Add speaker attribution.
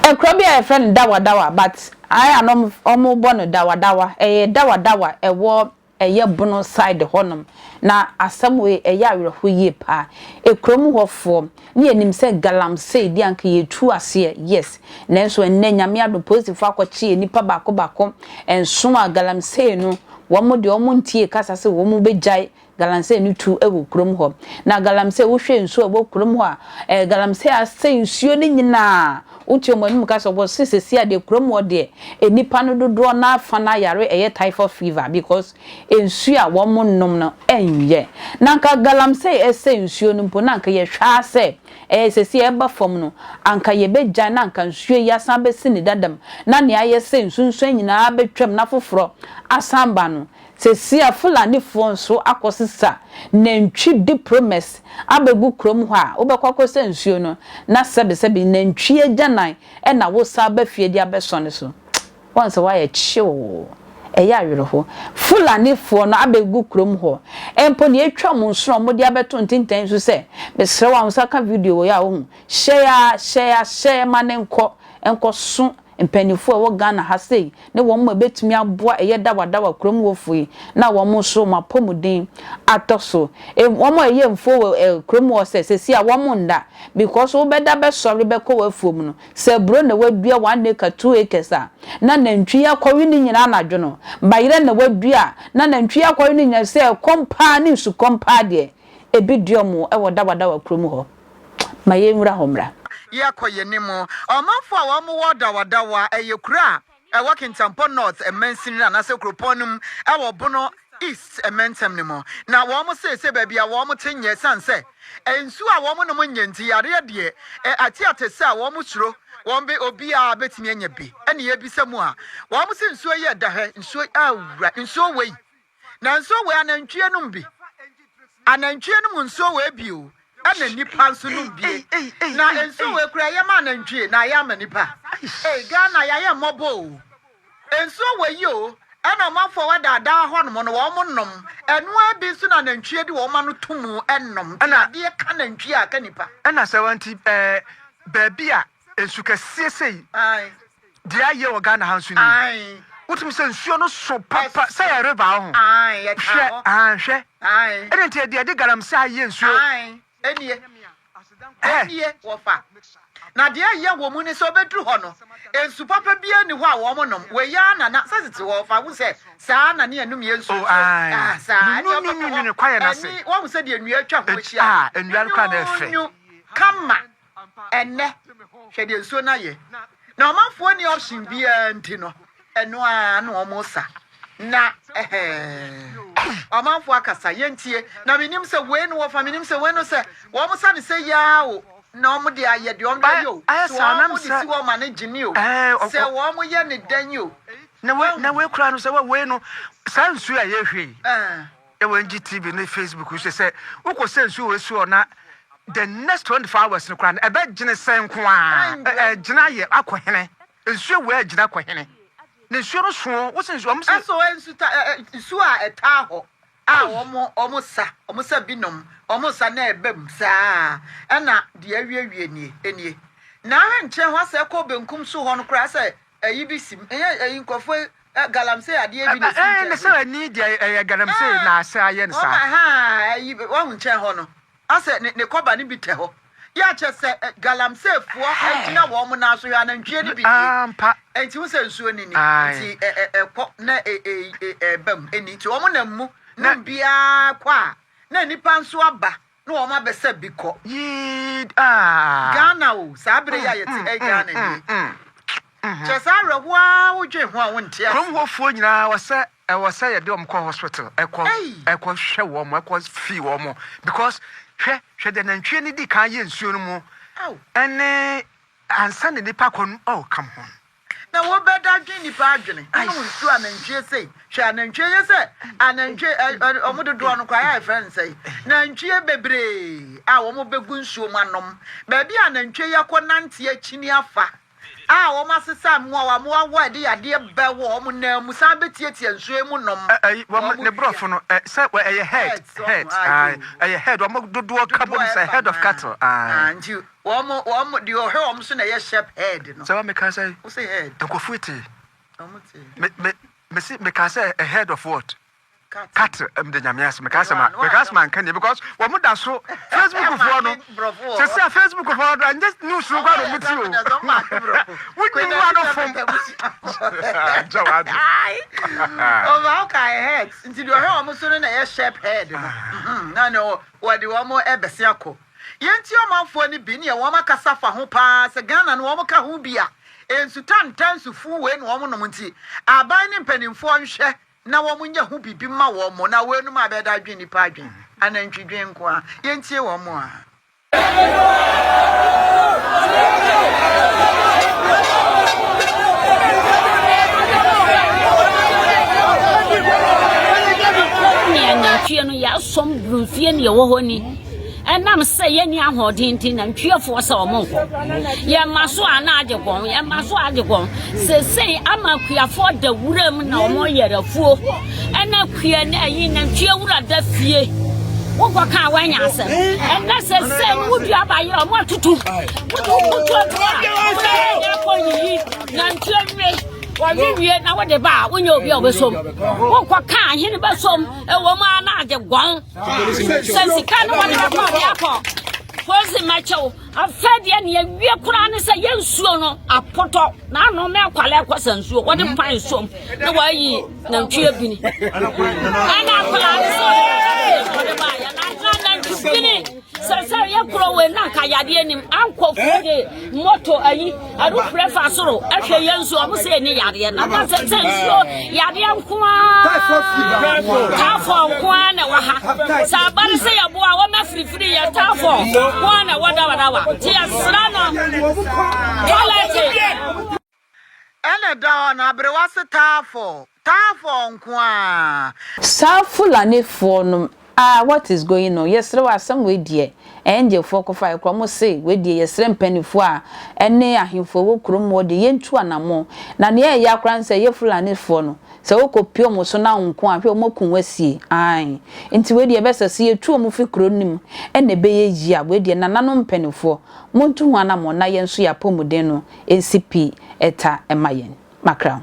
Speaker 1: A crabby a friend Dawadawa, but I am almost born a Dawadawa, a Dawadawa, a war, a year bono side the honum. Na some way a yard who ye pa, a chrome of form, near him said Galam say, Dianke ye true as here, yes. Nenso and Nenya miado positive faculty, nipa bako, and suma Galam say no, one more the omunti casa say woman be jai. Galam say no true ewo krom ho na galam say wo hwe nso ewo krom ho a galam say asay nsuo ni nyina uti omanum ka so bo sesesi ade krom ho de enipa no dodo na afa na yare typhoid fever because nsuo a wo nom no enye na nka galam say asay nsuo no mpo na nka ye hwa say sesi eba fom no anka ye begya na nka nsuo ya san be sini dadam na ne aye say nsunso nyina betwam na foforo asamba no sesi a Fulani fonso akosisa nantwi diplomas abegu krom ho a obekwakosa nsuo no na sebe nantwi agyanan e na wo sa ba fie dia besone so once why e chiwo eya werho Fulani fo no abegu krom ho empo ne atwa mo nso mo dia beto ntintan so se besre wa nsaka video ya wo share manenko enko so mpanifo a wo Ghana ha sei ne wo mo betumi aboa eye Dawadawa krom wo fui na wo mo so mapomuden atoso wo mo eye mfo krom wo se a wo mo nda because wo beda be sori be ko wo fuom no se bro na wadua 1 acre 2 acres a na nantwi akwawi ni nyina anadwo no bayire na wadua na nantwi akwawi ni nyina se kompa ni su kompa de ebiduomo e wo Dawadawa krom ho maye nwura homra
Speaker 2: yakoyenimo omanfo a wo mo Dawadawa eyekura Wakintampo North emensin na se kroponum wo bono East ementem nimo na wo mo se baabi a wo mo tenye sanse ensu a wo mo no nyanti yare de ati se a wo mo suro wo be obi a betimi anya bi ene ye bisam a wo mo se nsu ye da he nsu awura nsu wei na nsu wei anantwie num bi anantwie num nsu wei bi o ana nipa nso no bie na enso we kura ye ma nantwie na ya ma nipa Ghana ya ye mobo enso we yo ana ma forward ada ho no no wo mo nom eno abi so na nantwie de wo ma no tumu ennom na de ka nantwie aka nipa
Speaker 3: ana se wanti baabi a ensu kase sei ai de aye wo Ghana hansu ni ai utum se nsuo no so papa se ya reba ho
Speaker 2: ai ye ka
Speaker 3: hwe ai ene ntia de garam se aye nsuo
Speaker 2: ai enie wofa na de aye wo mu ni so bedru ho no ensu papa bia ni ho a wo mo nom we ya na sasiti wofa wo se saa na ne anum ye nsu saa
Speaker 3: ni kwaye na se
Speaker 2: wo mu se de enu atwa ho hia
Speaker 3: enu kwa na efe
Speaker 2: kama enne hwe de nsu na ye na omanfo ni option bia nti no eno a na o mo sa na omanfo akasa yentie na minim se we no wofa minim se we no se wo mo sa ne se ya o na omo de aye de omo de yo so omo de si wo ma ne gini o se wo mo ye ne dan yo
Speaker 3: na we kura no se we no sansu a ye hwe e wo ngi TV ne Facebook we se wo sansu we su na the next 24 hours no kura na e be gine sen ko a gina ye akohene ensu we agina akohene ne suoro so wo sen so am se
Speaker 2: so ensu a eta ho a omo sa binom omo sa na ebem saa na de awie nie enie na nche ho se ko benkum so ho no kra se ayi bisim nkofo galamse ade bi ne
Speaker 3: ne se ani de galamse na ase aye ne sa
Speaker 2: ayi wo nche ho no ase ne koba ne bi te ho ya che se galamse fuo agina wo mo na so ya na ntwie ne bi
Speaker 3: ampa
Speaker 2: enti wo se nsuo ni enti ko na bam eni ti wo mo na mu na bia kwa na nipa nso aba na wo ma besa bi ko
Speaker 3: yi
Speaker 2: Ghana o sabre ya yeti Ghana ni che sa rewa wo dwe ho a wo ntia
Speaker 3: krom ho fuo nyina wasa ye de om ko hospital ekọ hwe wo mo ekọ fi wo mo because hwe de nantwie ni di kan ye nsuo no mu ene ansa ne nipa kon come on
Speaker 2: na wo beda dwen nipa adwene no nsuo anantwie sei hwe anantwie ye se anantwie omododo no kwa ya friend sei nantwie bebre a wo mo begu nsuo manom ba bi anantwie yakọ nante akini afa Ah, wo masesa mo wa mo wa de ade be wo mo na mu san betietie nsuo mu nom.
Speaker 3: Wo ne brofo no say we head. Head wo dodo carbon say head of cattle.
Speaker 2: Nti wo mo de o he wo mo so na ye sheep head no.
Speaker 3: So me can say
Speaker 2: wo say head.
Speaker 3: Enkofuiti. Me can say a head of what? Cat the nyamias me can say man can because wo mo da so Facebook for no. So say Facebook for and just news so go with you. We need one from Jawad.
Speaker 2: Oh, how can I head? Nti de o he wo mo so na ye sheep head no. Na no wo de wo mo ebese akọ. Yenti o manfo ni bi ne wo makasa fa ho pa se Ghana no wo ka ho bia. Ensu tantansu fu we no wo no nti aban ne mpanimfo nhwe na wo munya hu bibi ma wo mo na we no ma beda adwen nipa adwen anantwidwen ko a yentie wo mo a
Speaker 4: anantwie no ya som brufie ne wo ho ni enam say ye ni ahodintin na ntwiefo se o monko ye maso ana ajegon ye maso ajegon se amakuafo da wuram na o mo yerafuo ena kua na yi na ntwie wura da fie wo kwa ka wanya asem ena se wudu abaye o mo tutu wudu ya ko yi na ntwie Waviwie na wode ba wonye obi obesom wonko ka ahene besom ewo ma na ajegon sensika no wode ba yakọ fozi macho afade ne yawie kura ne se yensuo no apoto na no me kwale kwasansuo wode pan som na wayi na ntwie bini ana kwala ne so wode ba ya na bini sasa ya kuro we na ka yade anim ankofude moto ayi adu prefa soro ahwe yensu omo se ni yade na ba se sensuo yade nkoa tafo nkoa na wa ha sabare se ya boa wo mafrifiri ya tafo nkoa na wadawa ti asra no toilet
Speaker 2: ene da na abrewa se tafo nkoa
Speaker 1: sa Fulani fo no what is going on? Yesterday was some way dear. Angel for fire cromo say, we dear slim penny for and near him for krum more the yen two and more. Na near Yakran say ye Fulani for no. So ko pure mo so na unko apio mo kun wasi. Aye. Into we dear best see a true mufi cronim and the bay ya we dear nananom penny for. Montu wana mo na yen so ya pomodeno NCP eta emayen. Macron.